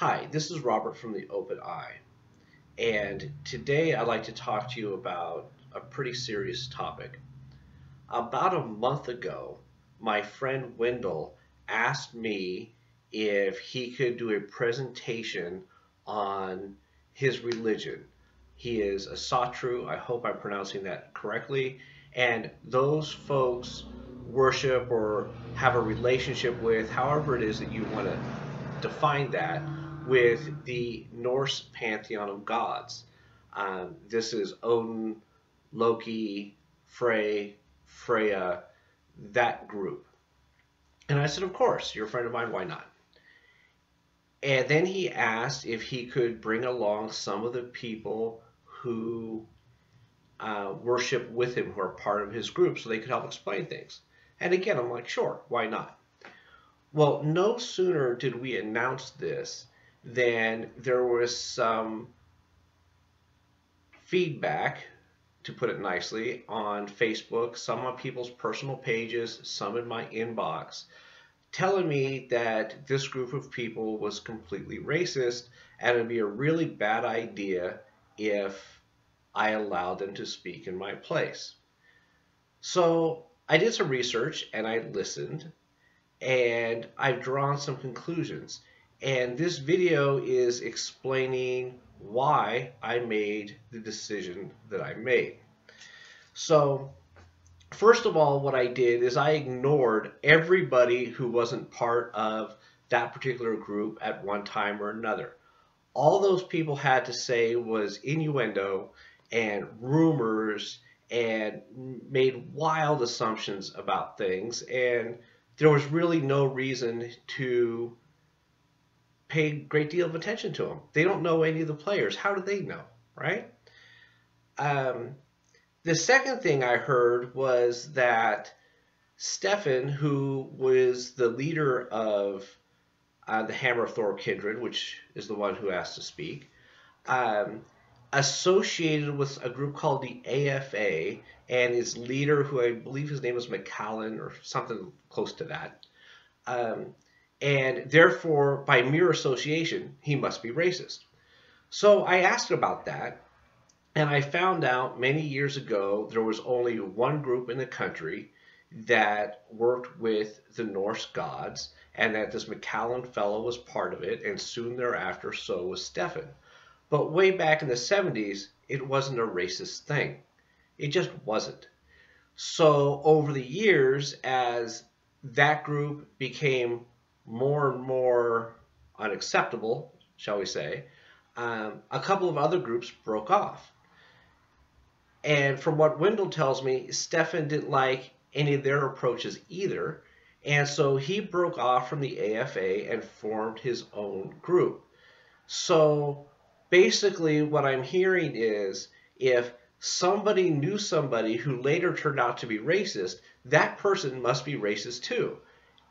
Hi, this is Robert from the Open Eye, and today I'd like to talk to you about a pretty serious topic. About a month ago, my friend Wendell asked me if he could do a presentation on his religion. He is a Satru, I hope I'm pronouncing that correctly, and those folks worship or have a relationship with, however it is that you want to define that, with the Norse pantheon of gods. This is Odin, Loki, Frey, Freya, that group. And I said, of course, you're a friend of mine, why not? And then he asked if he could bring along some of the people who worship with him, who are part of his group, so they could help explain things. And again, I'm like, sure, why not? Well, no sooner did we announce this than there was some feedback, to put it nicely, on Facebook, some on people's personal pages, some in my inbox, telling me that this group of people was completely racist and it'd be a really bad idea if I allowed them to speak in my place. So I did some research and I listened and I've drawn some conclusions. And this video is explaining why I made the decision that I made. So, first of all, what I did is I ignored everybody who wasn't part of that particular group at one time or another. All those people had to say was innuendo and rumors and made wild assumptions about things, and there was really no reason to pay a great deal of attention to them. They don't know any of the players. How do they know, right? Um, the second thing I heard was that Stefan, who was the leader of the Hammer of Thor Kindred, which is the one who asked to speak, um, associated with a group called the AFA, and its leader, who I believe his name was McCallan or something close to that. Um, and therefore, by mere association, he must be racist. So I asked about that, and I found out many years ago there was only one group in the country that worked with the Norse gods, and that this McCallan fellow was part of it, and soon thereafter so was Stefan. But way back in the 70s, it wasn't a racist thing. It just wasn't. So over the years, as that group became more and more unacceptable, shall we say, a couple of other groups broke off. And from what Wendell tells me, Stefan didn't like any of their approaches either. And so he broke off from the AFA and formed his own group. So basically, what I'm hearing is if somebody knew somebody who later turned out to be racist, that person must be racist too.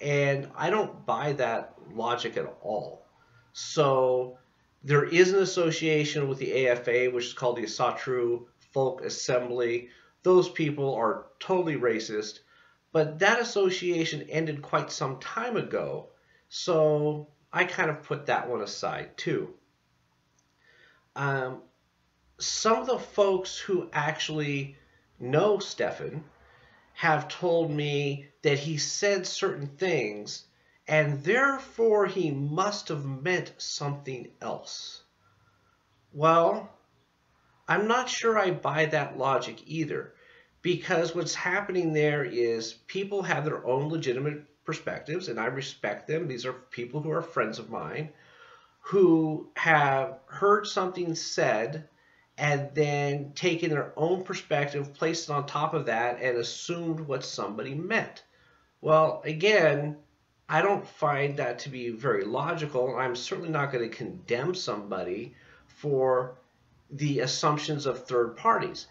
And I don't buy that logic at all. So there is an association with the AFA, which is called the Asatru Folk Assembly. Those people are totally racist, but that association ended quite some time ago. So I kind of put that one aside too. Um, some of the folks who actually know Stefan have told me that he said certain things and therefore he must have meant something else. Well, I'm not sure I buy that logic either, because what's happening there is people have their own legitimate perspectives, and I respect them. These are people who are friends of mine who have heard something said and then taken their own perspective, placed it on top of that, and assumed what somebody meant. Well, again, I don't find that to be very logical. I'm certainly not going to condemn somebody for the assumptions of third parties.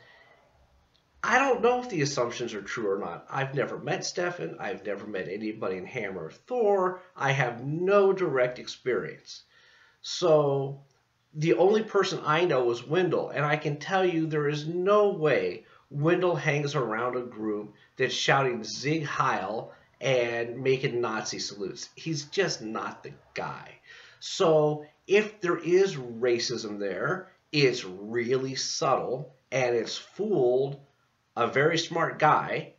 I don't know if the assumptions are true or not. I've never met Stefan. I've never met anybody in Hammer or Thor. I have no direct experience. So the only person I know is Wendell, and I can tell you there is no way Wendell hangs around a group that's shouting Sieg Heil and making Nazi salutes. He's just not the guy. So if there is racism there, it's really subtle and it's fooled a very smart guy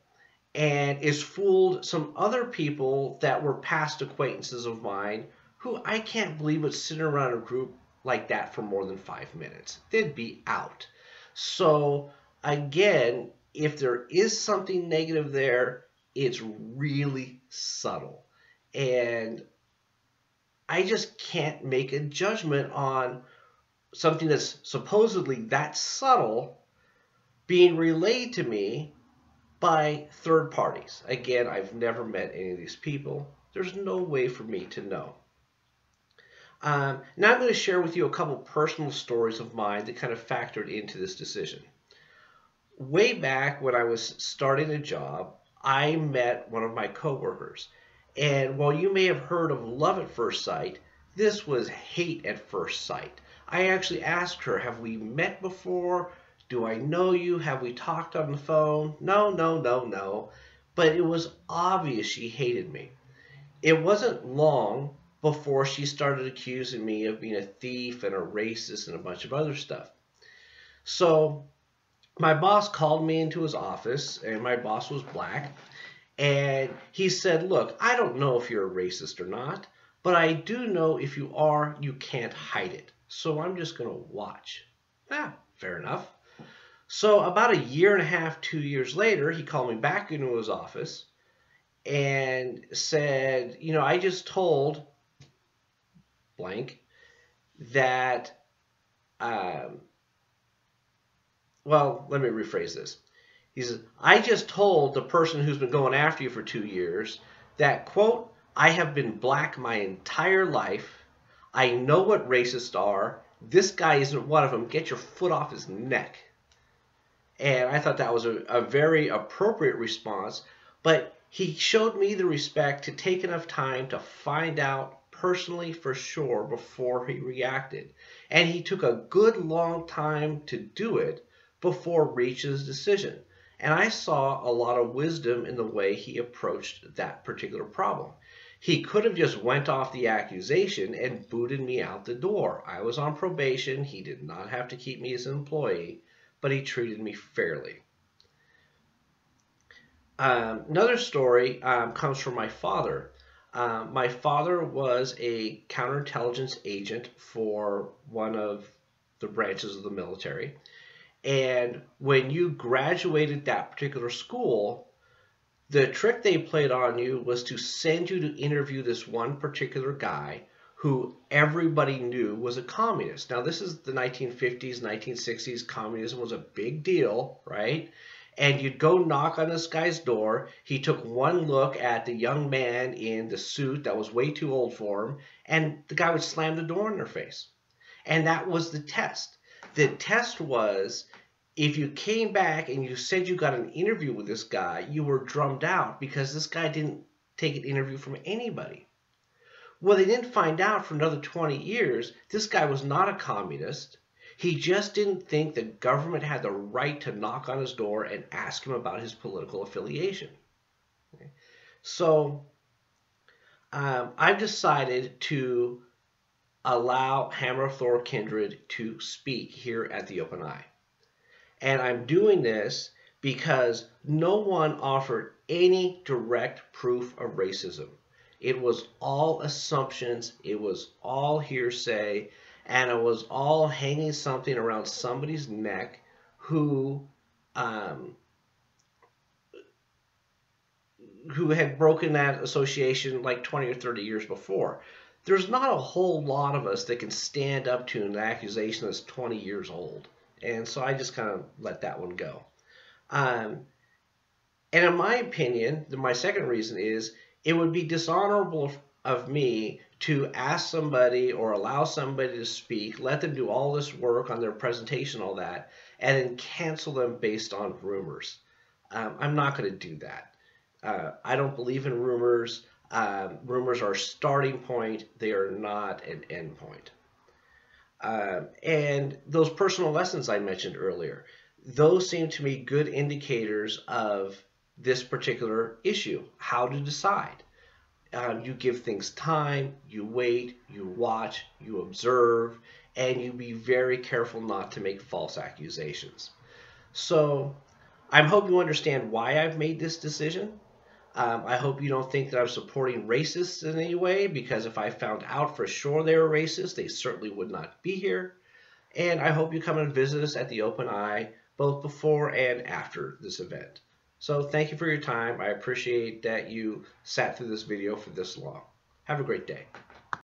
and it's fooled some other people that were past acquaintances of mine who I can't believe would sit around a group like that for more than 5 minutes. They'd be out. So again, if there is something negative there, it's really subtle. And I just can't make a judgment on something that's supposedly that subtle being relayed to me by third parties. Again, I've never met any of these people. There's no way for me to know. Now I'm going to share with you a couple personal stories of mine that kind of factored into this decision. Way back when I was starting a job, I met one of my coworkers. And while you may have heard of love at first sight, this was hate at first sight. I actually asked her, have we met before? Do I know you? Have we talked on the phone? No, no, no, no. But it was obvious she hated me. It wasn't long before she started accusing me of being a thief and a racist and a bunch of other stuff. So my boss called me into his office, and my boss was black, and he said, look, I don't know if you're a racist or not, but I do know if you are, you can't hide it. So I'm just going to watch. Fair enough. So about a year and a half, 2 years later, he called me back into his office and said, I just told blank that, well, let me rephrase this. He says, I just told the person who's been going after you for 2 years that, quote, I have been black my entire life. I know what racists are. This guy isn't one of them. Get your foot off his neck. And I thought that was a very appropriate response. But he showed me the respect to take enough time to find out personally for sure before he reacted. And he took a good long time to do it before reaching his decision. And I saw a lot of wisdom in the way he approached that particular problem. He could have just went off the accusation and booted me out the door. I was on probation. He did not have to keep me as an employee, but he treated me fairly. Another story comes from my father. My father was a counterintelligence agent for one of the branches of the military. And when you graduated that particular school, the trick they played on you was to send you to interview this one particular guy who everybody knew was a communist. Now, this is the 1950s, 1960s. Communism was a big deal, right? And you'd go knock on this guy's door. He took one look at the young man in the suit that was way too old for him, and the guy would slam the door in their face. And that was the test. The test was, if you came back and you said you got an interview with this guy, you were drummed out because this guy didn't take an interview from anybody. Well, they didn't find out for another 20 years this guy was not a communist. He just didn't think the government had the right to knock on his door and ask him about his political affiliation. Okay. So I've decided to allow Hammer of Thor Kindred to speak here at the Open Eye. And I'm doing this because no one offered any direct proof of racism. It was all assumptions, it was all hearsay, and it was all hanging something around somebody's neck who had broken that association like 20 or 30 years before. There's not a whole lot of us that can stand up to an accusation that's 20 years old. And so I just kind of let that one go. And in my opinion, my second reason is it would be dishonorable of me to ask somebody or allow somebody to speak, let them do all this work on their presentation, all that, and then cancel them based on rumors. I'm not going to do that. I don't believe in rumors. Rumors are a starting point. They are not an end point. And those personal lessons I mentioned earlier, those seem to me good indicators of this particular issue, how to decide. You give things time, you wait, you watch, you observe, and you be very careful not to make false accusations. So I hope you understand why I've made this decision. I hope you don't think that I'm supporting racists in any way, because if I found out for sure they were racist, they certainly would not be here. And I hope you come and visit us at the Open Eye both before and after this event. So thank you for your time. I appreciate that you sat through this video for this long. Have a great day.